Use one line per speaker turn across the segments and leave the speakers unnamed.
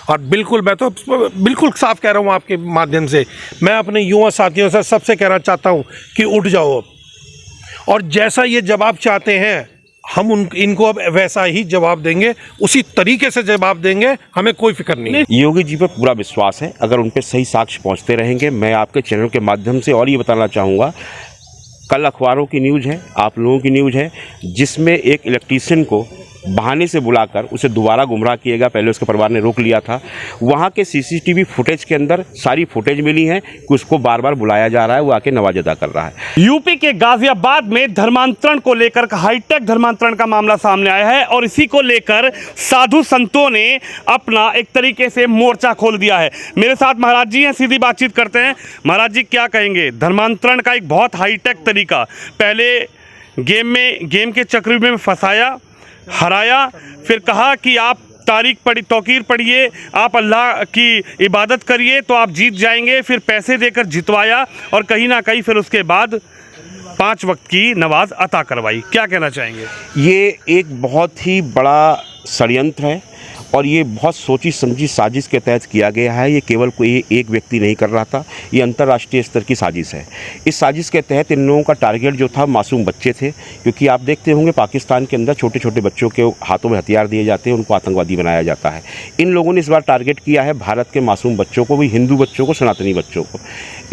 और बिल्कुल मैं तो बिल्कुल साफ कह रहा हूँ आपके माध्यम से, मैं अपने युवा साथियों से सबसे कहना चाहता हूँ कि उठ जाओ अब, और जैसा ये जवाब चाहते हैं हम इनको अब वैसा ही जवाब देंगे, उसी तरीके से जवाब देंगे, हमें कोई फिक्र नहीं है।
योगी जी पर पूरा विश्वास है, अगर उन पर सही साक्ष्य पहुंचते रहेंगे। मैं आपके चैनल के माध्यम से और ये बताना चाहूँगा, कल अखबारों की न्यूज़ है, आप लोगों की न्यूज़ है, जिसमें एक इलेक्ट्रीशियन को बहाने से बुलाकर उसे दोबारा गुमराह किया गया। पहले उसके परिवार ने रोक लिया था। वहाँ के सीसीटीवी फुटेज के अंदर सारी फुटेज मिली है कि उसको बार बार बुलाया जा रहा है, वो आके नवाज अदा कर रहा है।
यूपी के गाजियाबाद में धर्मांतरण को लेकर हाईटेक धर्मांतरण का मामला सामने आया है और इसी को लेकर साधु संतों ने अपना एक तरीके से मोर्चा खोल दिया है। मेरे साथ महाराज जी हैं, सीधी बातचीत करते हैं। महाराज जी क्या कहेंगे? धर्मांतरण का एक बहुत हाईटेक तरीका, पहले गेम के चक्रव्यूह में फंसाया, हराया, फिर कहा कि आप तौकीर पढ़िए, आप अल्लाह की इबादत करिए तो आप जीत जाएंगे, फिर पैसे देकर जितवाया और कहीं ना कहीं फिर उसके बाद 5 वक्त की नमाज अता करवाई। क्या कहना चाहेंगे?
ये एक बहुत ही बड़ा षड्यंत्र है और ये बहुत सोची समझी साजिश के तहत किया गया है। ये केवल कोई एक व्यक्ति नहीं कर रहा था, ये अंतर्राष्ट्रीय स्तर की साजिश है। इस साजिश के तहत इन लोगों का टारगेट जो था मासूम बच्चे थे, क्योंकि आप देखते होंगे पाकिस्तान के अंदर छोटे छोटे बच्चों के हाथों में हथियार दिए जाते हैं, उनको आतंकवादी बनाया जाता है। इन लोगों ने इस बार टारगेट किया है भारत के मासूम बच्चों को, भी हिंदू बच्चों को, सनातनी बच्चों को।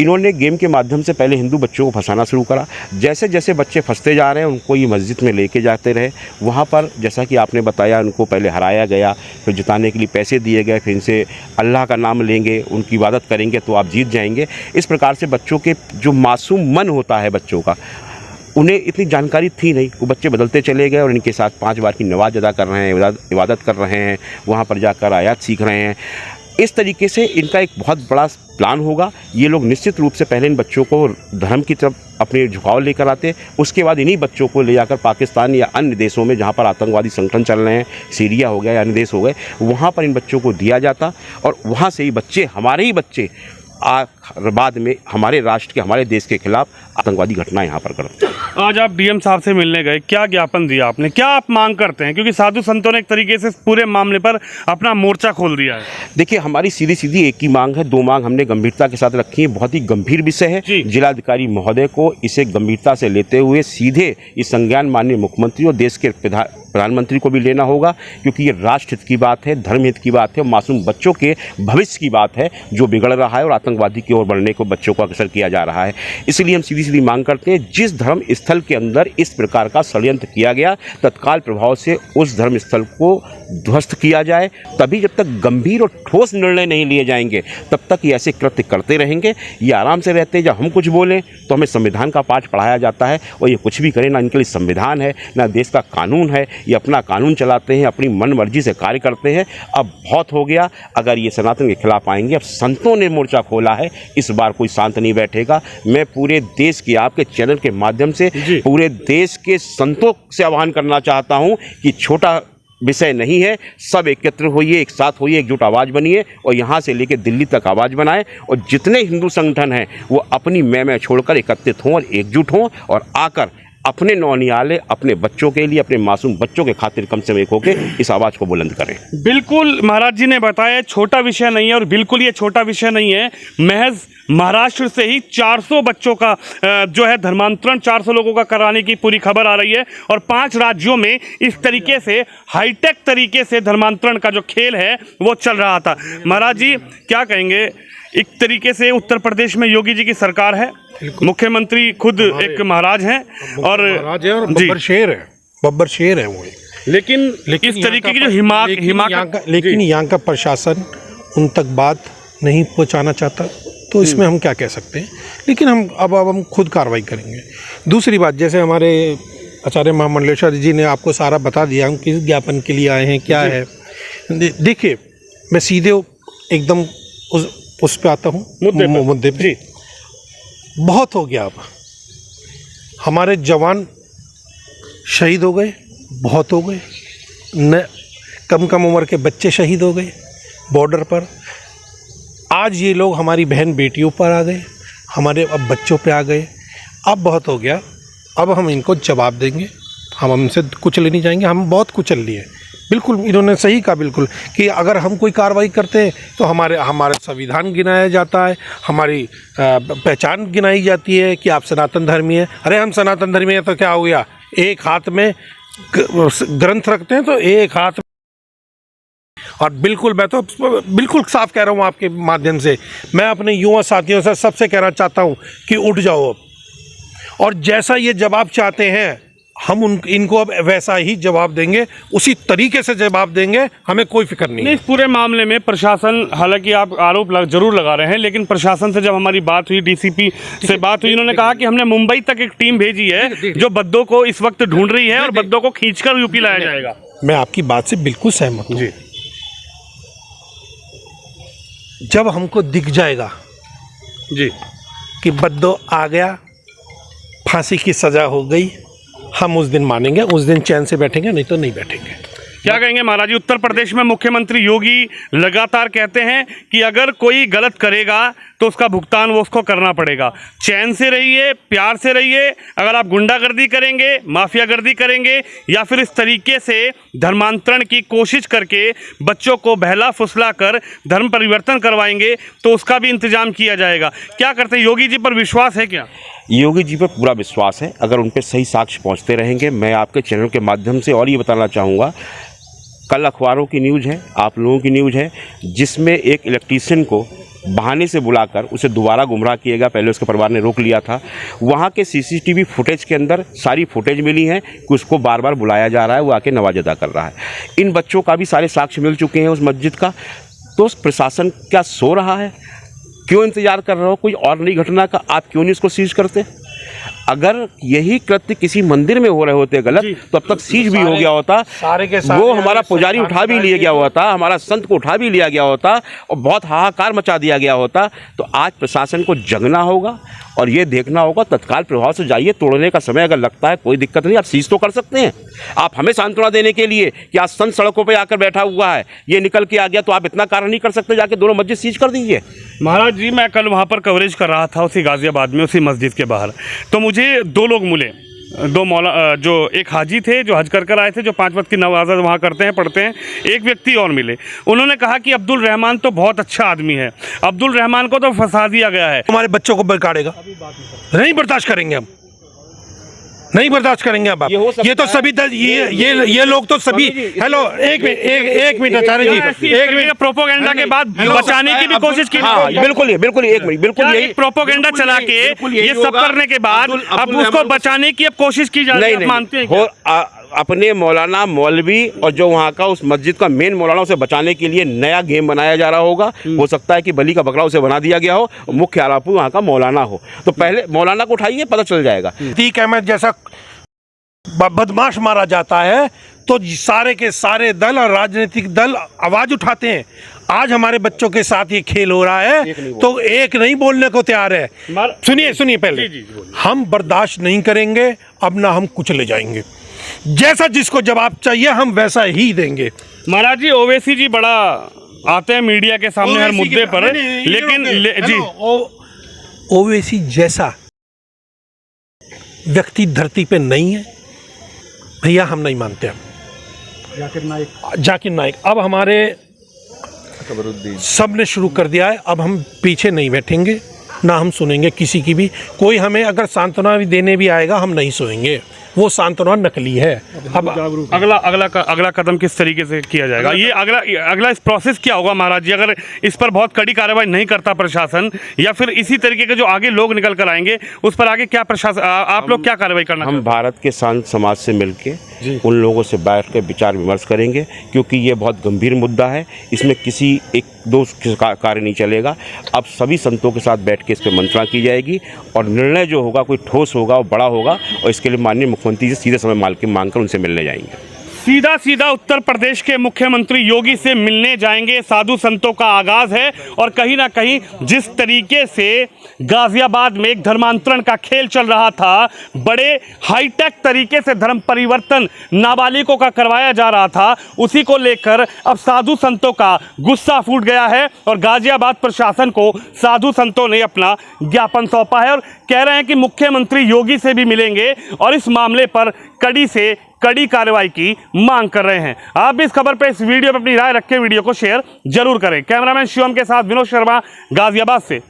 इन्होंने गेम के माध्यम से पहले हिंदू बच्चों को फंसाना शुरू करा। जैसे जैसे बच्चे फंसते जा रहे हैं उनको ये मस्जिद में लेके जाते रहे। वहाँ पर जैसा कि आपने बताया, उनको पहले हराया गया, फिर जिताने के लिए पैसे दिए गए, फिर इनसे अल्लाह का नाम लेंगे, उनकी इबादत करेंगे तो आप जीत जाएंगे। इस प्रकार से बच्चों के जो मासूम मन होता है बच्चों का, उन्हें इतनी जानकारी थी नहीं, वो बच्चे बदलते चले गए और इनके साथ 5 बार की नमाज अदा कर रहे हैं, इबादत कर रहे हैं, वहाँ पर जाकर आयत सीख रहे हैं। इस तरीके से इनका एक बहुत बड़ा प्लान होगा। ये लोग निश्चित रूप से पहले इन बच्चों को धर्म की तरफ अपने झुकाव लेकर आते, उसके बाद इन्हीं बच्चों को ले जाकर पाकिस्तान या अन्य देशों में जहाँ पर आतंकवादी संगठन चल रहे हैं, सीरिया हो गया या अन्य देश हो गए, वहाँ पर इन बच्चों को दिया जाता और वहाँ से ही बच्चे, हमारे ही बच्चे बाद में हमारे राष्ट्र के, हमारे देश के खिलाफ आतंकवादी घटना यहाँ पर करते हैं।
आज आप डीएम साहब से मिलने गए, क्या ज्ञापन दिया आपने? क्या आप मांग करते हैं? क्योंकि साधु संतों ने एक तरीके से पूरे मामले पर अपना मोर्चा खोल दिया है।
देखिए, हमारी सीधी सीधी एक ही मांग है, 2 मांग हमने गंभीरता के साथ रखी है। बहुत ही गंभीर विषय है, जिलाधिकारी महोदय को इसे गंभीरता से लेते हुए सीधे इस संज्ञान माननीय मुख्यमंत्री और देश के प्रधानमंत्री को भी लेना होगा, क्योंकि ये राष्ट्र हित की बात है, धर्म हित की बात है, मासूम बच्चों के भविष्य की बात है जो बिगड़ रहा है और आतंकवादी की ओर बढ़ने को बच्चों को अग्रसर किया जा रहा है। इसलिए हम सीधी सीधी मांग करते हैं, जिस धर्म स्थल के अंदर इस प्रकार का षड्यंत्र किया गया, तत्काल प्रभाव से उस धर्म स्थल को ध्वस्त किया जाए। तभी जब तक गंभीर और ठोस निर्णय नहीं लिए जाएंगे तब तक ये ऐसे कृत्य करते रहेंगे। ये आराम से रहते हैं, जब हम कुछ बोलें तो हमें संविधान का पाठ पढ़ाया जाता है और ये कुछ भी करें ना, इनके लिए संविधान है ना देश का कानून है। ये अपना कानून चलाते हैं, अपनी मन मर्जी से कार्य करते हैं। अब बहुत हो गया, अगर ये सनातन के खिलाफ आएंगे। अब संतों ने मोर्चा खोला है, इस बार कोई शांत नहीं बैठेगा। मैं पूरे देश की, आपके चैनल के माध्यम से पूरे देश के संतों से आह्वान करना चाहता हूं कि छोटा विषय नहीं है, सब एकत्र होइए, एक साथ होइए, एकजुट आवाज़ बनिए और यहाँ से लेकर दिल्ली तक आवाज़ बनाएं और जितने हिंदू संगठन हैं वो अपनी मैं छोड़कर एकत्रित हों और एकजुट हों और आकर अपने नौनियाले, अपने बच्चों के लिए, अपने मासूम बच्चों के खातिर कम से कम एक होकर इस आवाज़ को बुलंद करें।
बिल्कुल, महाराज जी ने बताया छोटा विषय नहीं है और बिल्कुल ये छोटा विषय नहीं है। महज महाराष्ट्र से ही 400 बच्चों का जो है धर्मांतरण, 400 लोगों का कराने की पूरी खबर आ रही है और 5 राज्यों में इस तरीके से हाईटेक तरीके से धर्मांतरण का जो खेल है वो चल रहा था। महाराज जी क्या कहेंगे? एक तरीके से उत्तर प्रदेश में योगी जी की सरकार है, मुख्यमंत्री खुद एक महाराज हैं और
बब्बर शेर है वो। लेकिन
इस तरीके की जो
लेकिन यहाँ का प्रशासन उन तक बात नहीं पहुँचाना चाहता, तो इसमें हम क्या कह सकते हैं। लेकिन हम खुद कार्रवाई करेंगे। दूसरी बात, जैसे हमारे आचार्य महामंडलेश्वर जी ने आपको सारा बता दिया हम किस ज्ञापन के लिए आए हैं, क्या है। देखिए, मैं सीधे एकदम उस पे आता हूँ, मुद्दे पे। बहुत हो गया, अब हमारे जवान शहीद हो गए, बहुत हो गए, कम उम्र के बच्चे शहीद हो गए बॉर्डर पर। आज ये लोग हमारी बहन बेटियों पर आ गए, हमारे अब बच्चों पे आ गए। अब बहुत हो गया, अब हम इनको जवाब देंगे। हम हमसे कुचल नहीं जाएंगे, हम बहुत कुचल लिए, बिल्कुल इन्होंने सही कहा, बिल्कुल कि अगर हम कोई कार्रवाई करते हैं तो हमारे संविधान गिनाया जाता है, हमारी पहचान गिनाई जाती है कि आप सनातन धर्मी हैं। अरे हम सनातन धर्मी हैं तो क्या हो गया, एक हाथ में ग्रंथ रखते हैं तो एक हाथ। और बिल्कुल मैं तो बिल्कुल साफ कह रहा हूँ आपके माध्यम से, मैं अपने युवा साथियों से सबसे कहना चाहता हूँ कि उठ जाओ अब, और जैसा ये जवाब चाहते हैं हम इनको अब वैसा ही जवाब देंगे, उसी तरीके से जवाब देंगे, हमें कोई फिक्र नहीं है।
इस पूरे मामले में प्रशासन, हालांकि आप आरोप जरूर लगा रहे हैं, लेकिन प्रशासन से जब हमारी बात हुई, डीसीपी से बात हुई, उन्होंने कहा कि हमने मुंबई तक एक टीम भेजी है जो बद्दों को इस वक्त ढूंढ रही है और बद्दों को खींचकर यूपी लाया जाएगा।
मैं आपकी बात से बिल्कुल सहमत हूँ। जब हमको दिख जाएगा
जी
कि बद्दो आ गया, फांसी की सजा हो गई, हम उस दिन मानेंगे, उस दिन चैन से बैठेंगे, नहीं तो नहीं बैठेंगे।
क्या कहेंगे महाराज जी? उत्तर प्रदेश में मुख्यमंत्री योगी लगातार कहते हैं कि अगर कोई गलत करेगा तो उसका भुगतान वो उसको करना पड़ेगा। चैन से रहिए, प्यार से रहिए। अगर आप गुंडागर्दी करेंगे, माफियागर्दी करेंगे या फिर इस तरीके से धर्मांतरण की कोशिश करके बच्चों को बहला फुसला कर धर्म परिवर्तन करवाएंगे तो उसका भी इंतजाम किया जाएगा। क्या करते हैं? योगी जी पर विश्वास है क्या?
योगी जी पर पूरा विश्वास है। अगर उन पर सही साक्ष्य पहुंचते रहेंगे, मैं आपके चैनल के माध्यम से और ये बताना चाहूँगा, कल अखबारों की न्यूज़ है, आप लोगों की न्यूज़ है, जिसमें एक इलेक्ट्रीशियन को बहाने से बुलाकर उसे दोबारा गुमराह किया गया। पहले उसके परिवार ने रोक लिया था। वहाँ के सीसीटीवी फुटेज के अंदर सारी फुटेज मिली है कि उसको बार बार बुलाया जा रहा है, वो आके नवाज अदा कर रहा है। इन बच्चों का भी सारे साक्ष्य मिल चुके हैं उस मस्जिद का। तो प्रशासन क्या सो रहा है? क्यों इंतजार कर रहे हो कोई और नई घटना का? आप क्यों नहीं उसको सीज करते? अगर यही कृत्य किसी मंदिर में हो रहे होते गलत, तो अब तक सीज भी हो गया होता,
सारे के सारे
वो हमारा पुजारी उठा भी लिया गया होता, हमारा संत को उठा भी लिया गया होता और बहुत हाहाकार मचा दिया गया होता। तो आज प्रशासन को जगना होगा और ये देखना होगा, तत्काल प्रभाव से जाइए। तोड़ने का समय अगर लगता है कोई दिक्कत नहीं, आप सीज तो कर सकते हैं। आप हमें सांत्वना देने के लिए कि आज संत सड़कों पर आकर बैठा हुआ है, ये निकल के आ गया, तो आप इतना कार्य नहीं कर सकते? जाके दोनों मस्जिद सीज कर दीजिए।
महाराज जी, मैं कल वहाँ पर कवरेज कर रहा था उसी गाजियाबाद में, उसी मस्जिद के बाहर, तो मुझे दो लोग मिले, दो मौला, जो एक हाजी थे जो हज कर आए थे, जो 5 वक्त की नमाज़ वहाँ करते हैं, पढ़ते हैं। एक व्यक्ति और मिले, उन्होंने कहा कि अब्दुल रहमान तो बहुत अच्छा आदमी है, अब्दुल रहमान को तो फंसा दिया गया है।
हमारे बच्चों को बिगाड़ेगा, नहीं बर्दाश्त करेंगे हम, नहीं बर्दाश्त करेंगे अब आप। ये तो सभी ये लोग तो सभी, हेलो एक मिनट आचार्य जी, एक मिनट।
प्रोपोगेंडा के बाद बचाने की भी कोशिश की।
बिल्कुल एक मिनट, बिल्कुल यही
प्रोपोगेंडा चला के ये सब करने के बाद अब उसको बचाने की अब कोशिश की जा रही है, मानते हैं?
अपने मौलाना, मौलवी और जो वहाँ का उस मस्जिद का मेन मौलाना, उसे बचाने के लिए नया गेम बनाया जा रहा होगा। हो सकता है कि बलि का बकरा उसे बना दिया गया हो, मुख्य आरोपी वहाँ का मौलाना हो। तो पहले मौलाना को उठाइए, पता चल जाएगा।
अतीक अहमद जैसा बदमाश मारा जाता है तो सारे के सारे दल और राजनीतिक दल आवाज उठाते हैं। आज हमारे बच्चों के साथ ये खेल हो रहा है तो एक नहीं बोलने को तैयार है। सुनिए पहले, हम बर्दाश्त नहीं करेंगे, अब ना हम कुछ ले जाएंगे। जैसा जिसको जवाब चाहिए हम वैसा ही देंगे।
महाराज जी, ओवैसी जी बड़ा आते हैं मीडिया के सामने हर मुद्दे पर, लेकिन जी
ओवैसी जैसा व्यक्ति धरती पे नहीं है भैया, हम नहीं मानते। हम जाकिर नाइक अब हमारे सब ने शुरू कर दिया है, अब हम पीछे नहीं बैठेंगे, ना हम सुनेंगे किसी की भी। कोई हमें अगर सांत्वना भी देने भी आएगा, हम नहीं सोएंगे, वो सांत्वना नकली है। अब
अगला कदम किस तरीके से किया जाएगा? ये अगला इस प्रोसेस क्या होगा महाराज जी, अगर इस पर बहुत कड़ी कार्रवाई नहीं करता प्रशासन, या फिर इसी तरीके के जो आगे लोग निकल कर आएंगे उस पर आगे क्या प्रशासन, आप लोग क्या कार्रवाई करना?
हम भारत के शांत समाज से मिलके उन लोगों से बैठ कर विचार विमर्श करेंगे, क्योंकि ये बहुत गंभीर मुद्दा है। इसमें किसी एक दो कार्य नहीं चलेगा। अब सभी संतों के साथ बैठ के इस पर मंत्रणा की जाएगी और निर्णय जो होगा कोई ठोस होगा, वो बड़ा होगा, और इसके लिए माननीय मुख्यमंत्री से सीधे समय मांग कर उनसे मिलने जाएंगे।
सीधा उत्तर प्रदेश के मुख्यमंत्री योगी से मिलने जाएंगे। साधु संतों का आगाज है और कहीं ना कहीं जिस तरीके से गाजियाबाद में एक धर्मांतरण का खेल चल रहा था, बड़े हाईटेक तरीके से धर्म परिवर्तन नाबालिगों का करवाया जा रहा था, उसी को लेकर अब साधु संतों का गुस्सा फूट गया है और गाजियाबाद प्रशासन को साधु संतों ने अपना ज्ञापन सौंपा है और कह रहे हैं कि मुख्यमंत्री योगी से भी मिलेंगे और इस मामले पर कड़ी से कड़ी कार्रवाई की मांग कर रहे हैं। आप भी इस खबर पर, इस वीडियो पर अपनी राय रखें, वीडियो को शेयर जरूर करें। कैमरामैन शिवम के साथ विनोद शर्मा, गाजियाबाद से।